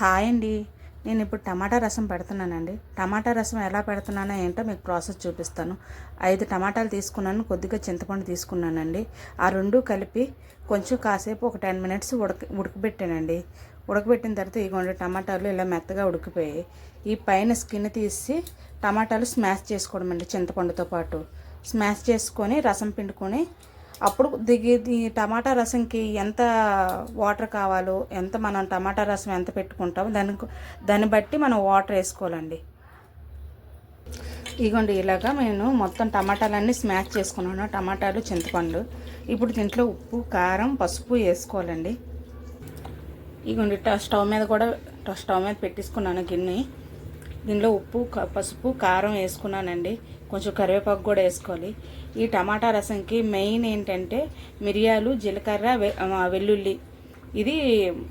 Hi అండి. నేను ఇప్పుడు టమాటా రసం పెడుతున్నానండి. టమాటా రసం ఎలా పెడుతున్నానో ఏంటో మీకు ప్రాసెస్ చూపిస్తాను. 5 టమాటాలు తీసుకున్నాను, కొద్దిగా చింతపండు తీసుకున్నానండి. ఆ రెండు కలిపి కొంచెం కాసేపు ఒక 10 మినిట్స్ ఉడకబెట్టానండి. ఉడకబెట్టిన తర్వాత ఇగోండి టమాటాలు ఇలా మెత్తగా ఉడికిపోయాయి. ఈ పైన స్కిన్ తీసి టమాటాలు స్మాష్ చేసుకోవడం అండి, చింతపండుతో పాటు స్మాష్ చేసుకొని రసం పిండుకొని అప్పుడు ఈ టమాటా రసంకి ఎంత వాటర్ కావాలో, ఎంత మనం టమాటా రసం ఎంత పెట్టుకుంటామో దాన్ని బట్టి మనం వాటర్ వేసుకోవాలండి. ఇగోండి ఇలాగా నేను మొత్తం టమాటాలన్నీ స్మాష్ చేసుకున్నాను, టమాటాలు చింతపండు. ఇప్పుడు దీంట్లో ఉప్పు, కారం, పసుపు వేసుకోవాలండి. ఇగోండి స్టవ్ మీద పెట్టేసుకున్నాను గిన్నె. దీనిలో ఉప్పు, పసుపు, కారం వేసుకున్నానండి. కొంచెం కరివేపాకు కూడా వేసుకోవాలి. ఈ టమాటా రసంకి మెయిన్ ఏంటంటే మిరియాలు, జీలకర్ర, వెల్లుల్లి. ఇది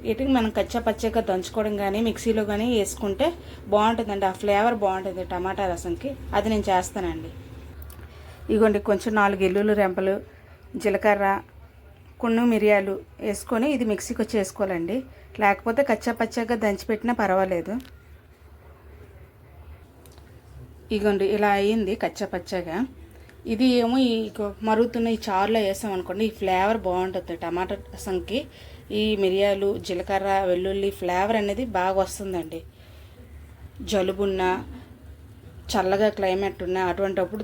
వీటికి మనం పచ్చగా దంచుకోవడం కానీ మిక్సీలో కానీ వేసుకుంటే బాగుంటుందండి. ఆ ఫ్లేవర్ బాగుంటుంది టమాటా రసంకి. అది నేను చేస్తానండి. ఇగోండి కొంచెం 4 ఎల్లుల్లి రెంపలు, జీలకర్ర, కొన్ని మిరియాలు వేసుకొని ఇది మిక్సీకి వచ్చి వేసుకోవాలండి. లేకపోతే పచ్చగా దంచిపెట్టినా పర్వాలేదు. ఇగోండి ఇలా అయ్యింది పచ్చగా. ఇది ఏమో ఈ మరుగుతున్న ఈ చారులో వేసామనుకోండి, ఈ ఫ్లేవర్ బాగుంటుంది టమాటా రసంకి. ఈ మిరియాలు, జీలకర్ర, వెల్లుల్లి ఫ్లేవర్ అనేది బాగా వస్తుందండి. జలుబున్నా, చల్లగా క్లైమేట్ ఉన్నా అటువంటిప్పుడు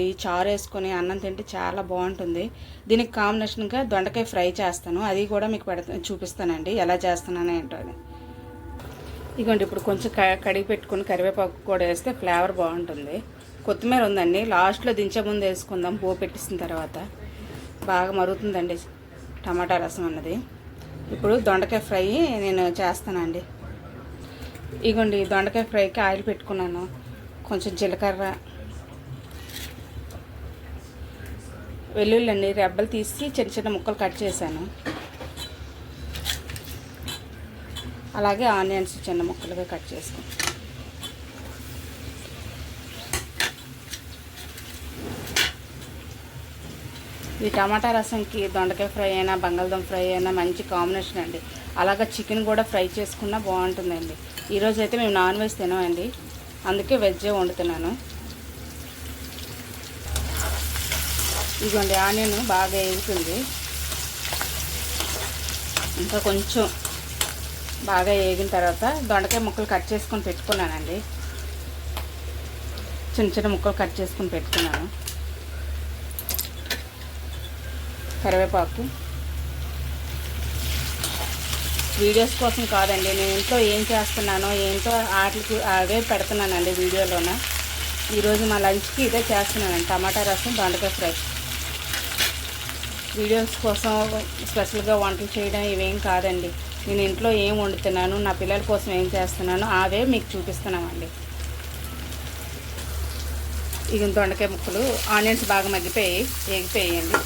ఈ చారు వేసుకొని అన్నం తింటే చాలా బాగుంటుంది. దీనికి కాంబినేషన్గా దొండకాయ ఫ్రై చేస్తాను, అది కూడా మీకు చూపిస్తానండి ఎలా చేస్తున్నానో ఏంటో అని. ఇదిగోండి ఇప్పుడు కొంచెం కడిగి పెట్టుకుని కరివేపాకు కూడా వేస్తే ఫ్లేవర్ బాగుంటుంది. కొత్తిమీర ఉందండి, లాస్ట్లో దించే ముందు వేసుకుందాం పోపు పెట్టిన తర్వాత. బాగా మరుగుతుందండి టమాటా రసం అన్నది. ఇప్పుడు దొండకాయ ఫ్రై నేను చేస్తానండి. ఇగోండి దొండకాయ ఫ్రైకి ఆయిల్ పెట్టుకున్నాను. కొంచెం జీలకర్ర, వెల్లుల్లి అండి రెబ్బలు తీసి చిన్న ముక్కలు కట్ చేశాను. అలాగే ఆనియన్స్ చిన్న ముక్కలుగా కట్ చేసుకుని ఈ టమాటా రసంకి దొండకాయ ఫ్రై అయినా బంగాళదుంప ఫ్రై అయినా మంచి కాంబినేషన్ అండి. అలాగే చికెన్ కూడా ఫ్రై చేసుకున్నా బాగుంటుందండి. ఈరోజు అయితే మేము నాన్ వెజ్ తినమండి, అందుకే వెజ్జే వండుతున్నాను. ఇదిగోండి ఆనియన్ బాగా వేగుతుంది. ఇంకా కొంచెం బాగా వేగిన తర్వాత దొండకాయ ముక్కలు కట్ చేసుకొని పెట్టుకున్నానండి. చిన్న ముక్కలు కట్ చేసుకొని పెట్టుకున్నాను. కరివేపాకు వీడియోస్ కోసం కాదండి, నేను ఇంట్లో ఏం చేస్తున్నానో ఏంటో వాటికి అవే పెడుతున్నానండి వీడియోలోన. ఈరోజు మా లంచ్కి ఇదే చేస్తున్నానండి, టమాటా రసం, దొండకాయ ఫ్రై. వీడియోస్ కోసం స్పెషల్గా వంటలు చేయడం ఇవేం కాదండి. నేను ఇంట్లో ఏం వండుతున్నాను, నా పిల్లల కోసం ఏం చేస్తున్నాను అవే మీకు చూపిస్తున్నామండి. ఇక దొండకాయ ముక్కలు, ఆనియన్స్ బాగా వేగిపోయాయండి.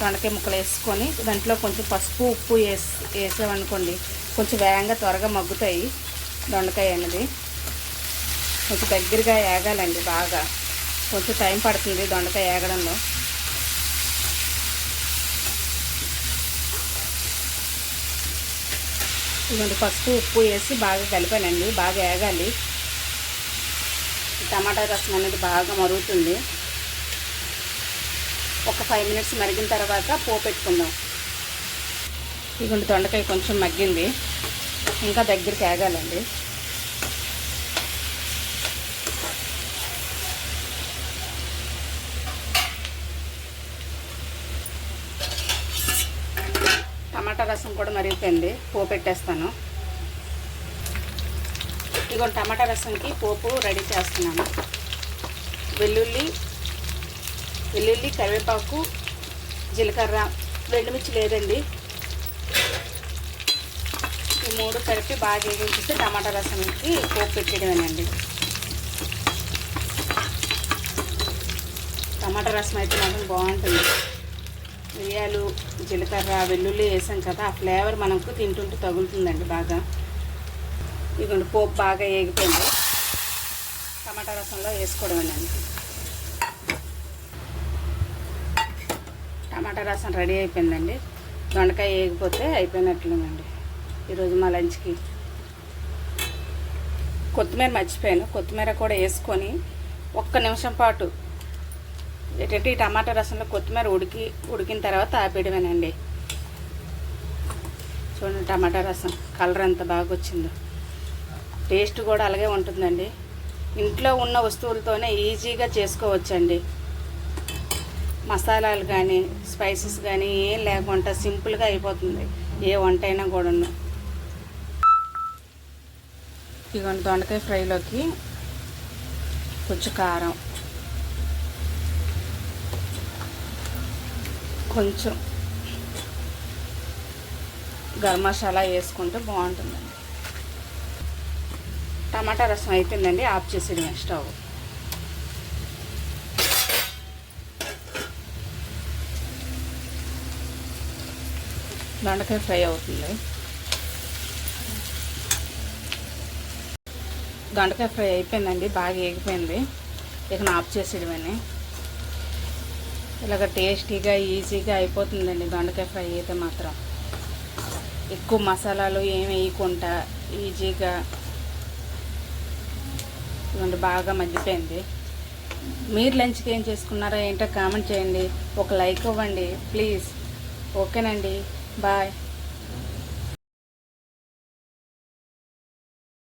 దొండకాయ ముక్కలు వేసుకొని దాంట్లో కొంచెం పసుపు, ఉప్పు వేసామనుకోండి కొంచెం వేగంగా త్వరగా మగ్గుతాయి. దొండకాయ అనేది కొంచెం దగ్గరగా వేగాలండి, బాగా కొంచెం టైం పడుతుంది దొండకాయ వేగడంలో. ఇదిగోండి పసుపు, ఉప్పు వేసి బాగా కలిపానండి. బాగా వేగాలి. టమాటా రసం అనేది బాగా మరుగుతుంది. ఒక 5 మినిట్స్ మరిగిన తర్వాత పోపు పెట్టుకుందాం. ఇదిగోండి దొండకాయ కొంచెం మగ్గింది, ఇంకా దగ్గరికి వేగాలండి. టమాటా రసం కూడా మరిగిపోయింది, పోపు పెట్టేస్తాను. ఇదిగోండి టమాటా రసంకి పోపు రెడీ చేస్తున్నాను. వెల్లుల్లి, కరివేపాకు, జీలకర్ర, ఎండుమిర్చి లేదండి, ఈ 3 కలిపి బాగా వేగించేస్తే టమాటా రసంకి పోపు పెట్టేయడమేనండి. టమాటా రసం అయితే మాత్రం బాగుంటుంది. మిరియాలు, జీలకర్ర, వెల్లుల్లి వేసాం కదా, ఆ ఫ్లేవర్ మనకు తింటుంటే తగులుతుందండి బాగా. ఇదిగోండి పోపు బాగా వేగిపోయింది, టమాటా రసంలో వేసుకోవడమేనండి. టమాటా రసం రెడీ అయిపోయిందండి. దొండకాయ వేగిపోతే అయిపోయినట్లేనండి ఈరోజు మా లంచ్కి. కొత్తిమీర మర్చిపోయాను, కొత్తిమీర కూడా వేసుకొని ఒక్క నిమిషం పాటు ఏంటంటే ఈ టమాటా రసంలో కొత్తిమీర ఉడికిన తర్వాత ఆపేయడమేనండి. చూడండి టమాటా రసం కలర్ ఎంత బాగా వచ్చిందో, టేస్ట్ కూడా అలాగే ఉంటుందండి. ఇంట్లో ఉన్న వస్తువులతోనే ఈజీగా చేసుకోవచ్చండి. మసాలాలు కానీ స్పైసెస్ కానీ ఏం లేకుండా సింపుల్గా అయిపోతుంది ఏ వంట అయినా కూడాను. ఇదిగోండి దొండకాయ ఫ్రైలోకి కొంచెం కారం, కొంచెం గరం మసాలా వేసుకుంటే బాగుంటుందండి. టమాటా రసం అయిపోయిందండి, ఆఫ్ చేసేయడమే స్టవ్. దొండకాయ ఫ్రై అవుతుంది. దొండకాయ ఫ్రై అయిపోయిందండి, బాగా ఏగిపోయింది. ఇక ఆఫ్ చేసేయడమని. ఇలాగ టేస్టీగా ఈజీగా అయిపోతుందండి దొండకాయ ఫ్రై అయితే మాత్రం. ఎక్కువ మసాలాలు ఏమి వేయకుండా ఈజీగా. ఇవ్వండి బాగా మగ్గిపోయింది. మీరు లంచ్కి ఏం చేసుకున్నారో ఏంటో కామెంట్ చేయండి, ఒక లైక్ ఇవ్వండి ప్లీజ్. ఓకేనండి, బాయ్.